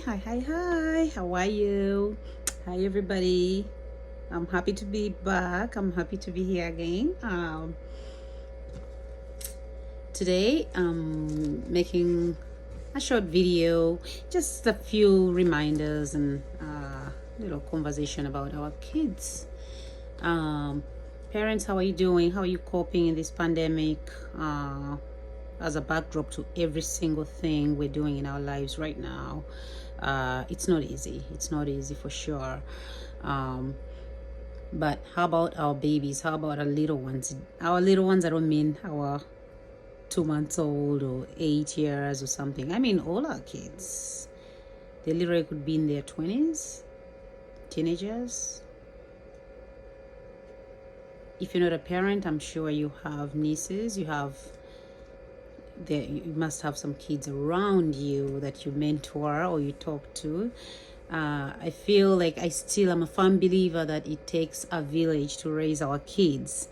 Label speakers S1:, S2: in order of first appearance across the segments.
S1: Hi. How are you? Hi, everybody. I'm happy to be back. I'm happy to be here again. Today, I'm making a short video, just a few reminders and little conversation about our kids. Parents, how are you doing? How are you coping in this pandemic? As a backdrop to every single thing we're doing in our lives right now. It's not easy. It's not easy for sure. But how about our babies? How about our little ones? Our little ones, I don't mean our 2 months old or 8 years or something. I mean all our kids. They literally could be in their 20s, teenagers. If you're not a parent, I'm sure you have nieces, you must have some kids around you that you mentor or you talk to. I feel like I still am a firm believer that it takes a village to raise our kids.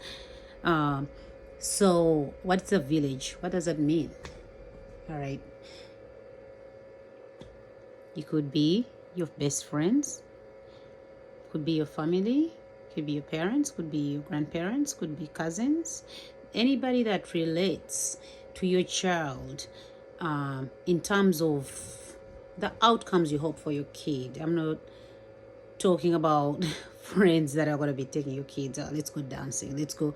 S1: So what's a village? What does that mean? All right. It could be your best friends, could be your family, could be your parents, could be your grandparents, could be cousins, anybody that relates to your child in terms of the outcomes you hope for your kid. I'm not talking about friends that are going to be taking your kids out. Let's go dancing. Let's go,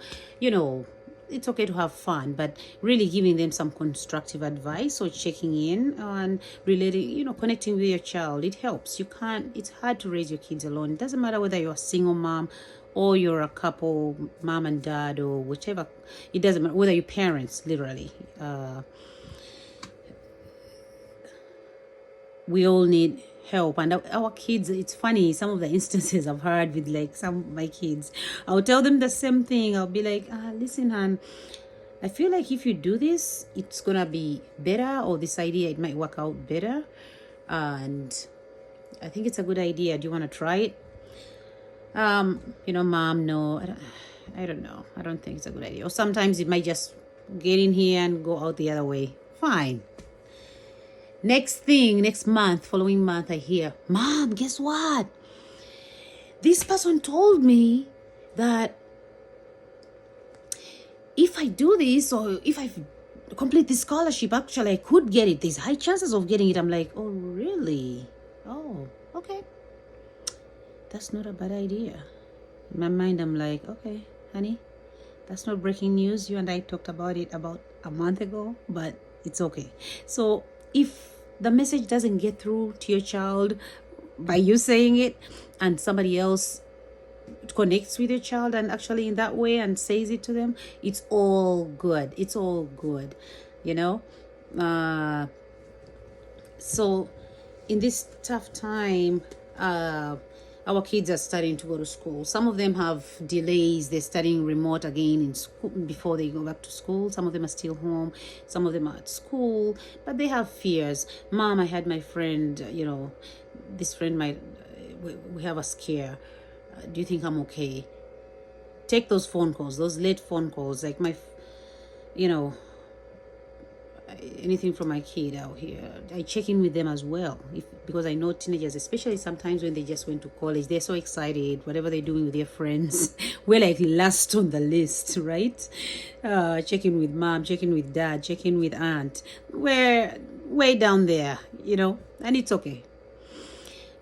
S1: it's okay to have fun, but really giving them some constructive advice or checking in and relating, connecting with your child. It helps. It's hard to raise your kids alone. It doesn't matter whether you're a single mom or you're a couple, mom and dad, or whichever. It doesn't matter whether you're parents, literally. We all need help, and our kids, it's funny, some of the instances I've heard with like some of my kids, I'll tell them the same thing. I'll be like, listen, hon, I feel like if you do this, it's gonna be better, or this idea, it might work out better, and I think it's a good idea. Do you want to try it? Mom, no, I don't know. I don't think it's a good idea. Or sometimes it might just get in here and go out the other way. Fine. Next month, following month, I hear, Mom, guess what? This person told me that if I do this, or if I complete this scholarship, actually I could get it. There's high chances of getting it. I'm like, oh, really? Oh, okay. That's not a bad idea. In my mind, I'm like, okay, honey, that's not breaking news. You and I talked about it about a month ago, but it's okay. So if the message doesn't get through to your child by you saying it, and somebody else connects with your child and actually in that way and says it to them, it's all good. It's all good, so in this tough time, our kids are starting to go to school. Some of them have delays. They're studying remote again in school before they go back to school. Some of them are still home. Some of them are at school, but they have fears. Mom, I had my friend, this friend we have a scare. Do you think I'm okay? Take those phone calls, those late phone calls, like anything from my kid out here. I check in with them as well, because I know teenagers, especially sometimes when they just went to college, they're so excited, whatever they're doing with their friends. We're like last on the list, right? Check in with mom, check in with dad, check in with aunt. We're way down there, and it's okay.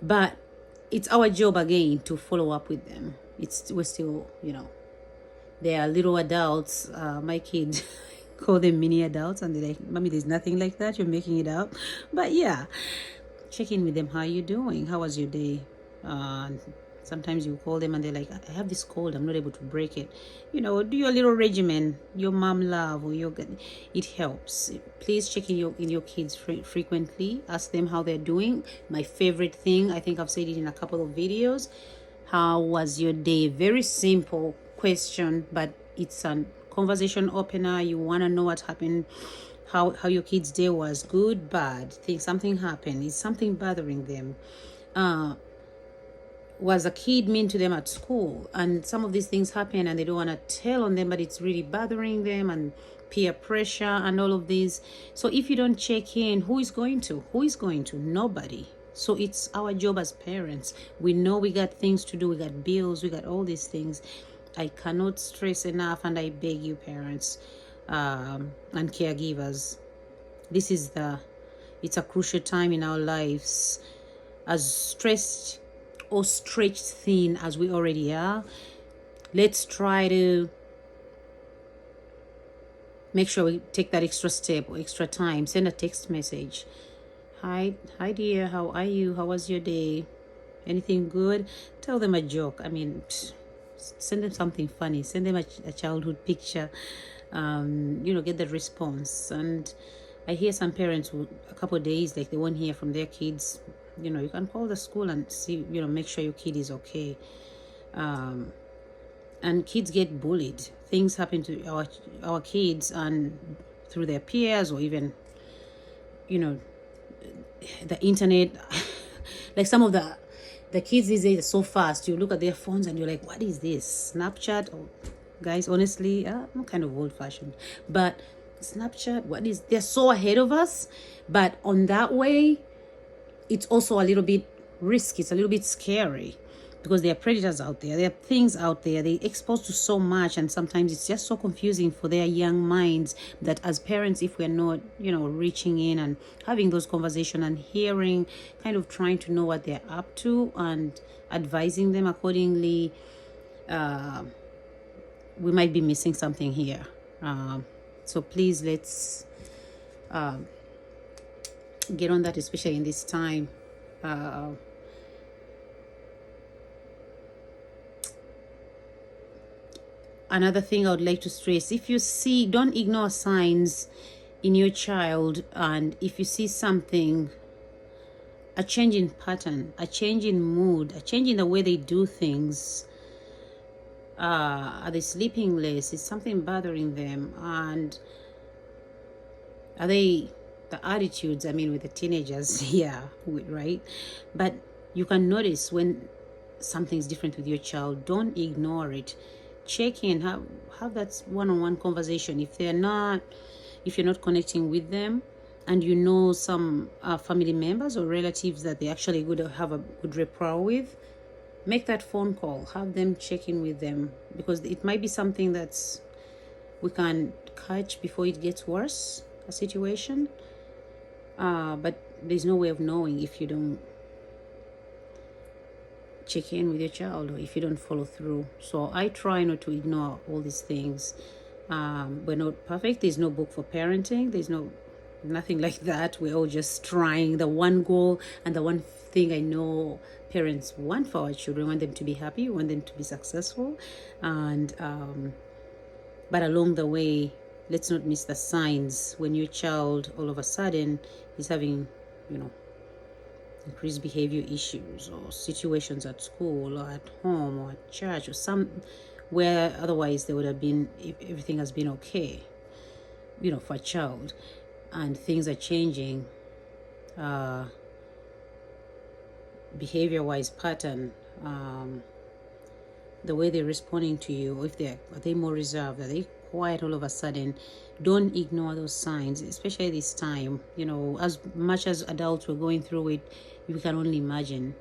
S1: But it's our job again to follow up with them. We're still, they are little adults. My kid call them mini adults, and they're like, Mommy, there's nothing like that, you're making it up. But yeah, check in with them. How are you doing? How was your day? Sometimes you call them and they're like, I have this cold, I'm not able to break it. Do your little regimen, your mom love, or it helps. Please check in your kids frequently. Ask them how they're doing. My favorite thing, I think I've said it in a couple of videos, how was your day? Very simple question, but it's a conversation opener. You want to know what happened, how your kid's day was, good, bad, think something happened, is something bothering them, was a kid mean to them at school, and some of these things happen and they don't want to tell on them, but it's really bothering them, and peer pressure and all of these. So if you don't check in, who is going to? Nobody. So it's our job as parents. We know we got things to do, we got bills, we got all these things. I cannot stress enough, and I beg you, parents and caregivers, this is it's a crucial time in our lives. As stressed or stretched thin as we already are, let's try to make sure we take that extra step or extra time. Send a text message. Hi dear, how are you? How was your day? Anything good? Tell them a joke. I mean, send them something funny. Send them a childhood picture. Get the response. And I hear some parents who a couple of days, like, they won't hear from their kids. You can call the school and see, make sure your kid is okay. And kids get bullied. Things happen to our kids, and through their peers, or even, the internet. Like, some of the kids these days are so fast. You look at their phones and you're like, what is this? Snapchat? Oh, guys, honestly, I'm kind of old-fashioned, but Snapchat, they're so ahead of us. But on that way, it's also a little bit risky. It's a little bit scary, because there are predators out there. There are things out there. They're exposed to so much, and sometimes it's just so confusing for their young minds that, as parents, if we're not, reaching in and having those conversations and hearing, kind of trying to know what they're up to and advising them accordingly, we might be missing something here. So please, let's get on that, especially in this time. Another thing I would like to stress, if you see, don't ignore signs in your child. And if you see something, a change in pattern, a change in mood, a change in the way they do things, are they sleeping less? Is something bothering them? And are they, the attitudes, I mean, with the teenagers, yeah, right? But you can notice when something's different with your child. Don't ignore it. Check in, have that one-on-one conversation. If you're not connecting with them, and some family members or relatives that they actually have a good rapport with, make that phone call. Have them check in with them, because it might be something that's we can catch before it gets worse, a situation. But there's no way of knowing if you don't check in with your child, or if you don't follow through. So I try not to ignore all these things. We're not perfect. There's no book for parenting. There's nothing like that. We're all just trying. The one goal and the one thing I know parents want for our children, want them to be happy, want them to be successful. And but along the way, let's not miss the signs. When your child all of a sudden is having, increased behavior issues, or situations at school or at home or at church, or where otherwise there would have been, if everything has been okay, for a child, and things are changing, behavior-wise pattern, the way they're responding to you, or if are they more reserved, are they quiet all of a sudden? Don't ignore those signs, especially this time. As much as adults were going through it, we can only imagine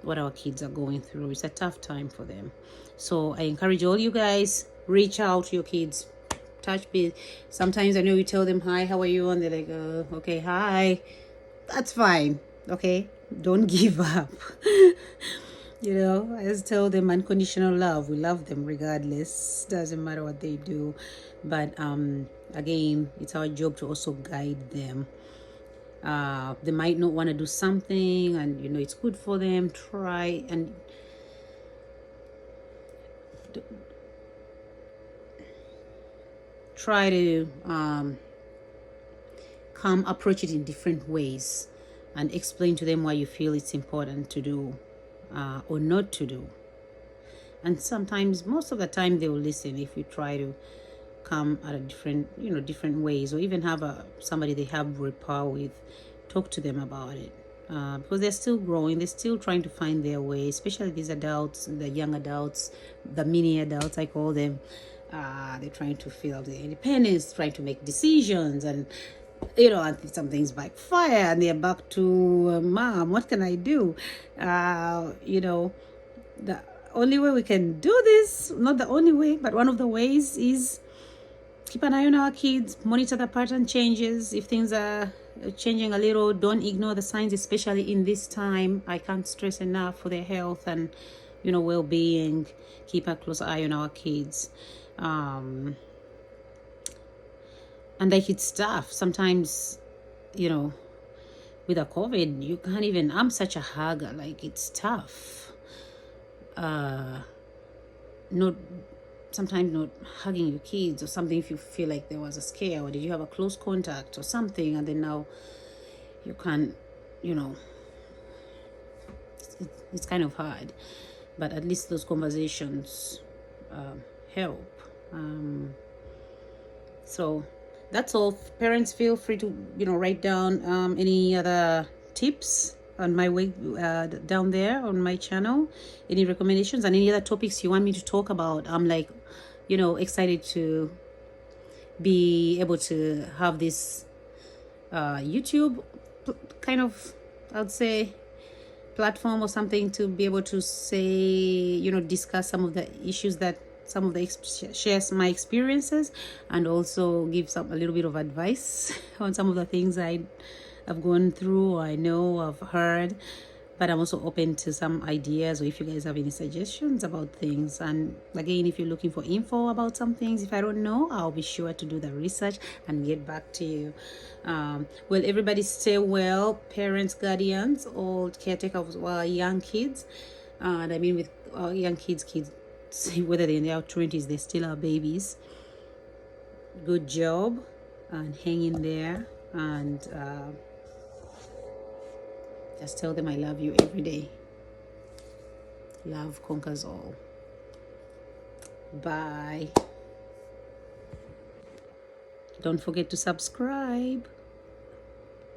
S1: what our kids are going through. It's a tough time for them. So I encourage all you guys, reach out to your kids, touch base. Sometimes I know you tell them, hi, how are you? And they're like, okay, hi. That's fine. Okay, don't give up. I just tell them unconditional love. We love them regardless. Doesn't matter what they do. But again, it's our job to also guide them. They might not want to do something, and it's good for them. Try and try to approach it in different ways, and explain to them why you feel it's important to do or not to do. And sometimes, most of the time, they will listen if you try to come at a different ways, or even have somebody they have rapport with, talk to them about it, because they're still growing. They're still trying to find their way, especially these adults, the young adults, the mini adults, I call them. They're trying to feel their independence, trying to make decisions, and and something's backfire and they're back to mom, what can I do? The only way we can do this, not the only way, but one of the ways, is keep an eye on our kids, monitor the pattern changes. If things are changing a little, don't ignore the signs, especially in this time. I can't stress enough for their health and well-being. Keep a close eye on our kids. And like, it's tough sometimes, with a COVID, you can't even, I'm such a hugger, like, it's tough. Not sometimes not hugging your kids or something, if you feel like there was a scare, or did you have a close contact or something, and then now you can't, it's kind of hard. But at least those conversations help. So that's all. Parents, feel free to write down any other tips on my way down there on my channel, any recommendations and any other topics you want me to talk about. I'm like excited to be able to have this YouTube kind of, I'd say, platform or something, to be able to say, discuss some of the issues that shares my experiences, and also give a little bit of advice on some of the things I've gone through, or I know, I've heard. But I'm also open to some ideas, or if you guys have any suggestions about things. And again, if you're looking for info about some things, if I don't know, I'll be sure to do the research and get back to you. Well, everybody stay well, parents, guardians, all caretakers of our young kids. And I mean, with our young kids, whether they're in their 20s, they're still our babies. Good job, and hang in there, and just tell them I love you every day. Love conquers all. Bye. Don't forget to subscribe.